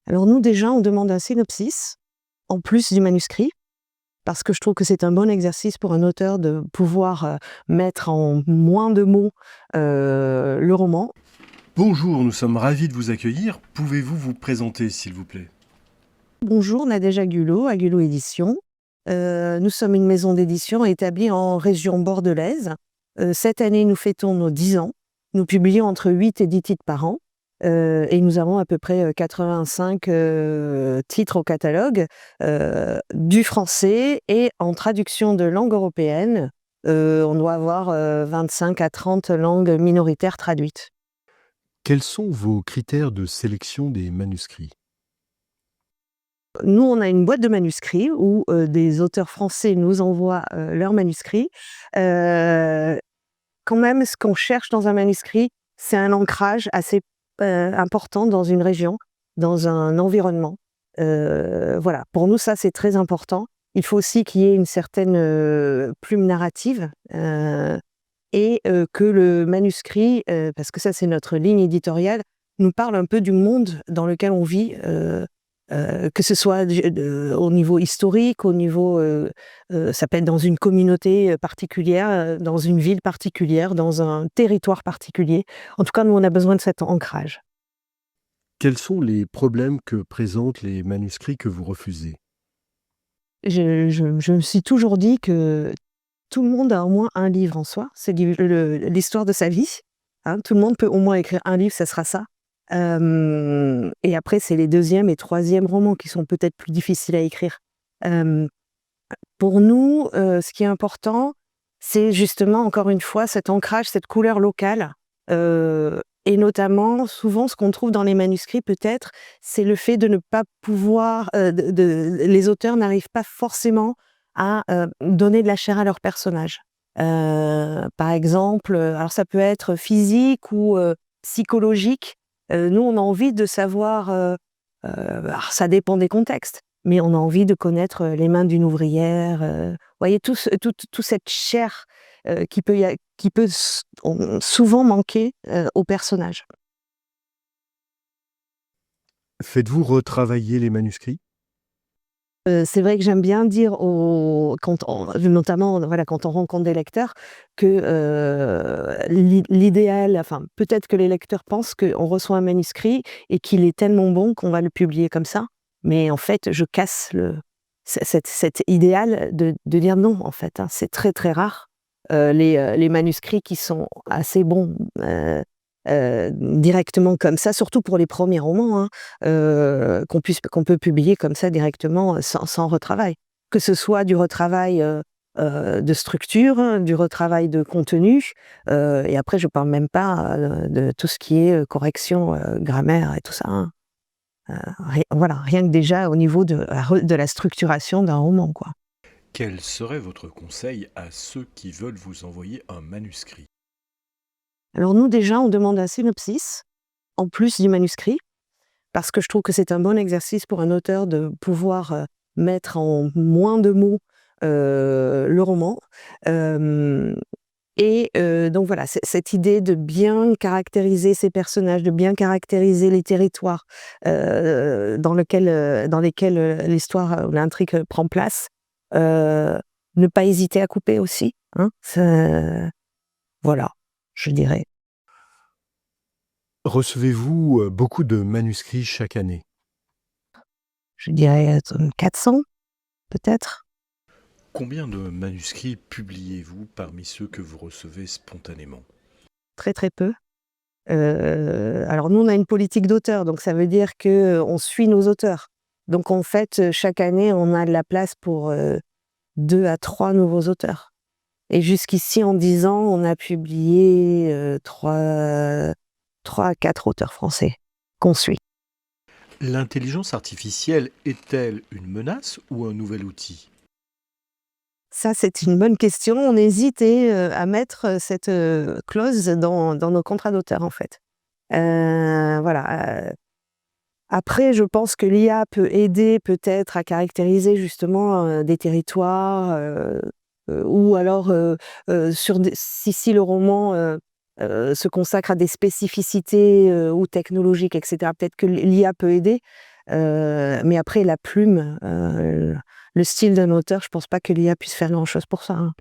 Alors nous déjà, on demande un synopsis, en plus du manuscrit, parce que je trouve que c'est un bon exercice pour un auteur de pouvoir, mettre en moins de mots, le roman. Bonjour, nous sommes ravis de vous accueillir. Pouvez-vous vous présenter, s'il vous plaît? Bonjour, Nadège Agulot, Agulot Éditions. Nous sommes une maison d'édition établie en région bordelaise. Cette année, nous fêtons nos 10 ans. Nous publions entre 8 et 10 titres par an. Et nous avons à peu près 85 titres au catalogue, du français et en traduction de langue européenne. On doit avoir 25 à 30 langues minoritaires traduites. Quels sont vos critères de sélection des manuscrits? Nous, on a une boîte de manuscrits où des auteurs français nous envoient leurs manuscrits. Heu, Quand même, ce qu'on cherche dans un manuscrit, c'est un ancrage assez important dans une région, dans un environnement. Voilà, pour nous, ça, c'est très important. Il faut aussi qu'il y ait une certaine plume narrative, et que le manuscrit, parce que ça, c'est notre ligne éditoriale, nous parle un peu du monde dans lequel on vit, que ce soit au niveau historique, au niveau, ça peut être dans une communauté particulière, dans une ville particulière, dans un territoire particulier. En tout cas, nous, on a besoin de cet ancrage. Quels sont les problèmes que présentent les manuscrits que vous refusez? Je me suis toujours dit que tout le monde a au moins un livre en soi, c'est l'histoire de sa vie, hein. Tout le monde peut au moins écrire un livre, ça sera ça. Et après, c'est les deuxième et troisième romans qui sont peut-être plus difficiles à écrire. Hem, pour nous, ce qui est important, c'est justement, encore une fois, cet ancrage, cette couleur locale, et notamment, souvent, ce qu'on trouve dans les manuscrits peut-être, c'est le fait de ne pas pouvoir, les auteurs n'arrivent pas forcément à, donner de la chair à leurs personnages. Par exemple, alors ça peut être physique ou, psychologique. Nous, on a envie de savoir, alors ça dépend des contextes, mais on a envie de connaître, les mains d'une ouvrière, voyez toute cette chair, qui peut souvent manquer, aux personnages. Faites-vous retravailler les manuscrits? C'est vrai que j'aime bien dire quand on notamment, voilà, quand on rencontre des lecteurs que, l'idéal, enfin, peut-être que les lecteurs pensent qu'on reçoit un manuscrit et qu'il est tellement bon qu'on va le publier comme ça. Mais en fait, je casse cet idéal de dire non, en fait, hein. C'est très, très rare, les manuscrits qui sont assez bons, directement comme ça, surtout pour les premiers romans, hein, qu'on peut publier comme ça directement, sans retravail. Que ce soit du retravail, de structure, hein, du retravail de contenu, et après je parle même pas, de tout ce qui est, correction, grammaire et tout ça, hein. Voilà, rien que déjà au niveau de la structuration d'un roman, quoi. Quel serait votre conseil à ceux qui veulent vous envoyer un manuscrit? Alors nous déjà, on demande un synopsis, en plus du manuscrit. Parce que je trouve que c'est un bon exercice pour un auteur de pouvoir, mettre en moins de mots, le roman. Hem Et donc voilà, cette idée de bien caractériser ces personnages, de bien caractériser les territoires, dans lesquels, l'histoire, ou l'intrigue, prend place. Heu, Ne pas hésiter à couper aussi, hein, voilà, je dirais. Recevez-vous beaucoup de manuscrits chaque année? Je dirais, 400 peut-être? Combien de manuscrits publiez-vous parmi ceux que vous recevez spontanément? Très, très peu. Alors nous, on a une politique d'auteur, donc ça veut dire qu'on suit nos auteurs. Donc en fait, chaque année, on a de la place pour, 2 à 3 nouveaux auteurs. Et jusqu'ici, en 10 ans, on a publié, 3 à 4 auteurs français qu'on suit. L'intelligence artificielle est-elle une menace ou un nouvel outil? Ça, c'est une bonne question. On hésitait, à mettre, cette, clause dans nos contrats d'auteur, en fait. Voilà, après, je pense que l'IA peut aider peut-être à caractériser justement, des territoires, ou alors, sur des si le roman, se consacre à des spécificités, ou technologiques et cetera, peut-être que l'IA peut aider. Mais après la plume, le style d'un auteur, je pense pas que l'IA puisse faire grand chose pour ça, hein.